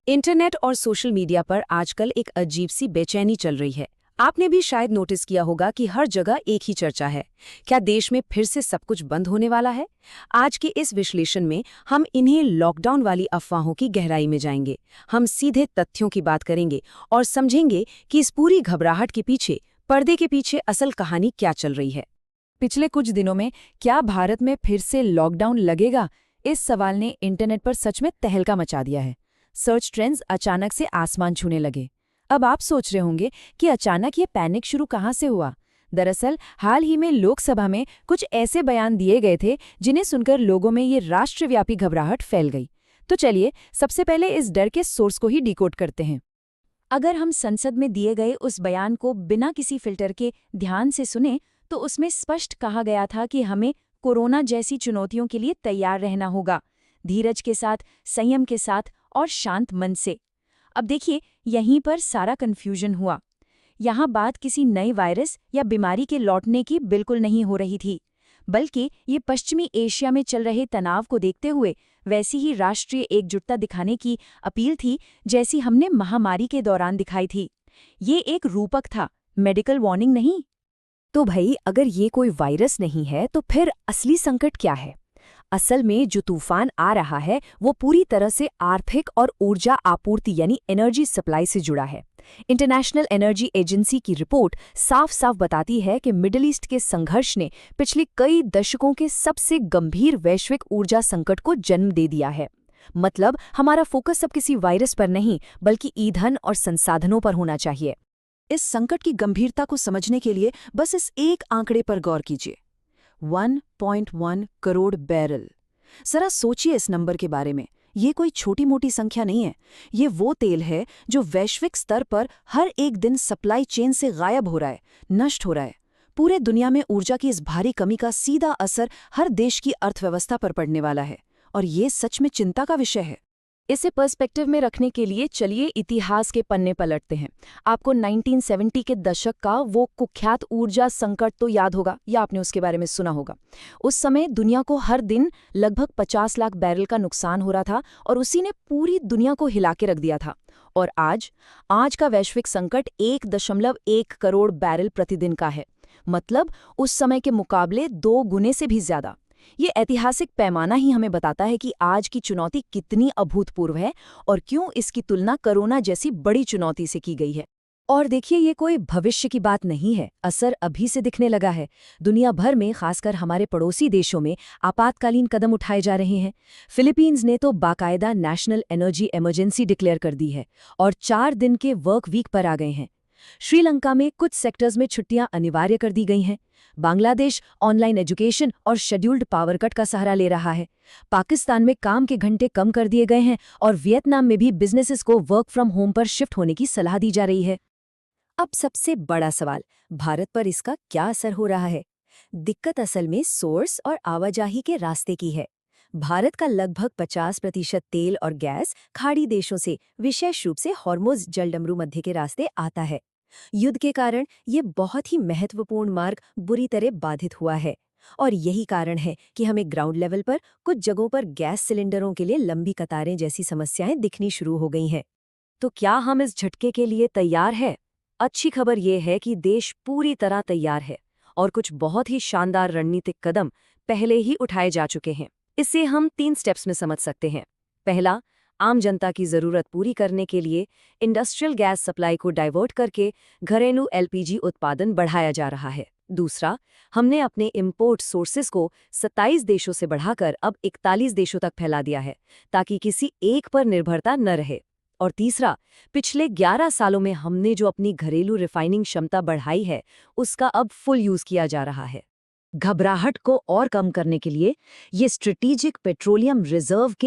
Internet और social media पर आजकल एक अजीब सी बेचैनी चल रही है। आपने भी शायद नोटिस किया होगा कि हर जगह एक ही चर्चा है। क्या देश में फिर से सब कुछ बंद होने वाला है? आज के इस विश्लेषण में हम इन्हीं लॉकडाउन वाली अफवाहों की गहराई में जाएंगे। हम सीधे तथ्यों की बात करेंगे और समझेंगे कि इस पूरी घबराहट के पीछे, पर्दे के पीछे असल कहानी क्या चल रही है। पिछले कुछ दिनों में क्या भारत में फिर से लॉकडाउन लगेगा? इस सवाल ने इंटरनेट पर सच में तहलका मचा दिया है। सर्च ट्रेंड्स अचानक से आसमान छूने लगे। अब आप सोच रहे होंगे कि अचानक ये पैनिक शुरू कहाँ से हुआ। दरअसल हाल ही में लोकसभा में कुछ ऐसे बयान दिए गए थे जिन्हें सुनकर लोगों में ये राष्ट्रव्यापी घबराहट फैल गई। तो चलिए सबसे पहले इस डर के सोर्स को ही डिकोड करते हैं। अगर हम संसद में दिए गए उस बयान को बिना किसी फिल्टर के ध्यान से सुने तो उसमें स्पष्ट कहा गया था कि हमें कोरोना जैसी चुनौतियों के लिए तैयार रहना होगा, धीरज के साथ, संयम के साथ और शांत मन से। अब देखिए, यहीं पर सारा कन्फ्यूजन हुआ। यहाँ बात किसी नए वायरस या बीमारी के लौटने की बिल्कुल नहीं हो रही थी, बल्कि ये पश्चिमी एशिया में चल रहे तनाव को देखते हुए वैसी ही राष्ट्रीय एकजुटता दिखाने की अपील थी जैसी हमने महामारी के दौरान दिखाई थी। ये एक रूपक था, मेडिकल वार्निंग नहीं। तो भाई, अगर ये कोई वायरस नहीं है तो फिर असली संकट क्या है? असल में जो तूफान आ रहा है वो पूरी तरह से आर्थिक और ऊर्जा आपूर्ति यानी एनर्जी सप्लाई से जुड़ा है। इंटरनेशनल एनर्जी एजेंसी की रिपोर्ट साफ साफ बताती है कि मिडिल ईस्ट के संघर्ष ने पिछले कई दशकों के सबसे गंभीर वैश्विक ऊर्जा संकट को जन्म दे दिया है। मतलब हमारा फोकस अब किसी वायरस पर नहीं बल्कि ईंधन और संसाधनों पर होना चाहिए। इस संकट की गंभीरता को समझने के लिए बस इस एक आंकड़े पर गौर कीजिए, 1.1 करोड़ बैरल। जरा सोचिए इस नंबर के बारे में। ये कोई छोटी मोटी संख्या नहीं है। ये वो तेल है जो वैश्विक स्तर पर हर एक दिन सप्लाई चेन से गायब हो रहा है, नष्ट हो रहा है। पूरे दुनिया में ऊर्जा की इस भारी कमी का सीधा असर हर देश की अर्थव्यवस्था पर पड़ने वाला है, और ये सच में चिंता का विषय है। इसे पर्सपेक्टिव में रखने के लिए चलिए इतिहास के पन्ने पलटते हैं। आपको 1970 के दशक का वो कुख्यात ऊर्जा संकट तो याद होगा, या आपने उसके बारे में सुना होगा। उस समय दुनिया को हर दिन लगभग 50 लाख बैरल का नुकसान हो रहा था और उसी ने पूरी दुनिया को हिला के रख दिया था। और आज का वैश्विक संकट 1.1 करोड़ बैरल प्रतिदिन का है। मतलब उस समय के मुकाबले 2 गुने से भी ज्यादा। ये ऐतिहासिक पैमाना ही हमें बताता है कि आज की चुनौती कितनी अभूतपूर्व है और क्यों इसकी तुलना कोरोना जैसी बड़ी चुनौती से की गई है। और देखिए, ये कोई भविष्य की बात नहीं है, असर अभी से दिखने लगा है। दुनिया भर में, खासकर हमारे पड़ोसी देशों में आपातकालीन कदम उठाए जा रहे हैं। फिलीपींस ने तो बाकायदा नेशनल एनर्जी इमरजेंसी डिक्लेयर कर दी है और 4 दिन के वर्क वीक पर आ गए हैं। श्रीलंका में कुछ सेक्टर्स में छुट्टियां अनिवार्य कर दी गई हैं। बांग्लादेश ऑनलाइन एजुकेशन और शेड्यूल्ड पावर कट का सहारा ले रहा है। पाकिस्तान में काम के घंटे कम कर दिए गए हैं और वियतनाम में भी बिजनेसेस को वर्क फ्रॉम होम पर शिफ्ट होने की सलाह दी जा रही है। अब सबसे बड़ा सवाल, भारत पर इसका क्या असर हो रहा है? दिक्कत असल में सोर्स और आवाजाही के रास्ते की है। भारत का लगभग 50% तेल और गैस खाड़ी देशों से, विशेष रूप से हॉर्मुज जलडमरू मध्य के रास्ते आता है। युद्ध के कारण ये बहुत ही महत्वपूर्ण मार्ग बुरी तरह बाधित हुआ है, और यही कारण है कि हमें ग्राउंड लेवल पर कुछ जगहों पर गैस सिलेंडरों के लिए लंबी कतारें जैसी समस्याएं दिखनी शुरू हो गई हैं। तो क्या हम इस झटके के लिए तैयार हैं? अच्छी खबर ये है कि देश पूरी तरह तैयार है और कुछ बहुत ही शानदार रणनीतिक कदम पहले ही उठाए जा चुके हैं। इसे हम 3 स्टेप्स में समझ सकते हैं। पहला, आम जनता की जरूरत पूरी करने के लिए इंडस्ट्रियल गैस सप्लाई को डाइवर्ट करके घरेलू एलपीजी उत्पादन बढ़ाया जा रहा है। दूसरा, हमने अपने इंपोर्ट सोर्सेज को 27 देशों से बढ़ाकर अब 41 देशों तक फैला दिया है ताकि किसी एक पर निर्भरता न रहे। और तीसरा, पिछले 11 सालों में हमने जो अपनी घरेलू रिफाइनिंग क्षमता बढ़ाई है उसका अब फुल यूज किया जा रहा है। घबराहट को और कम करने के लिए ये स्ट्रेटेजिक पेट्रोलियम रिजर्व के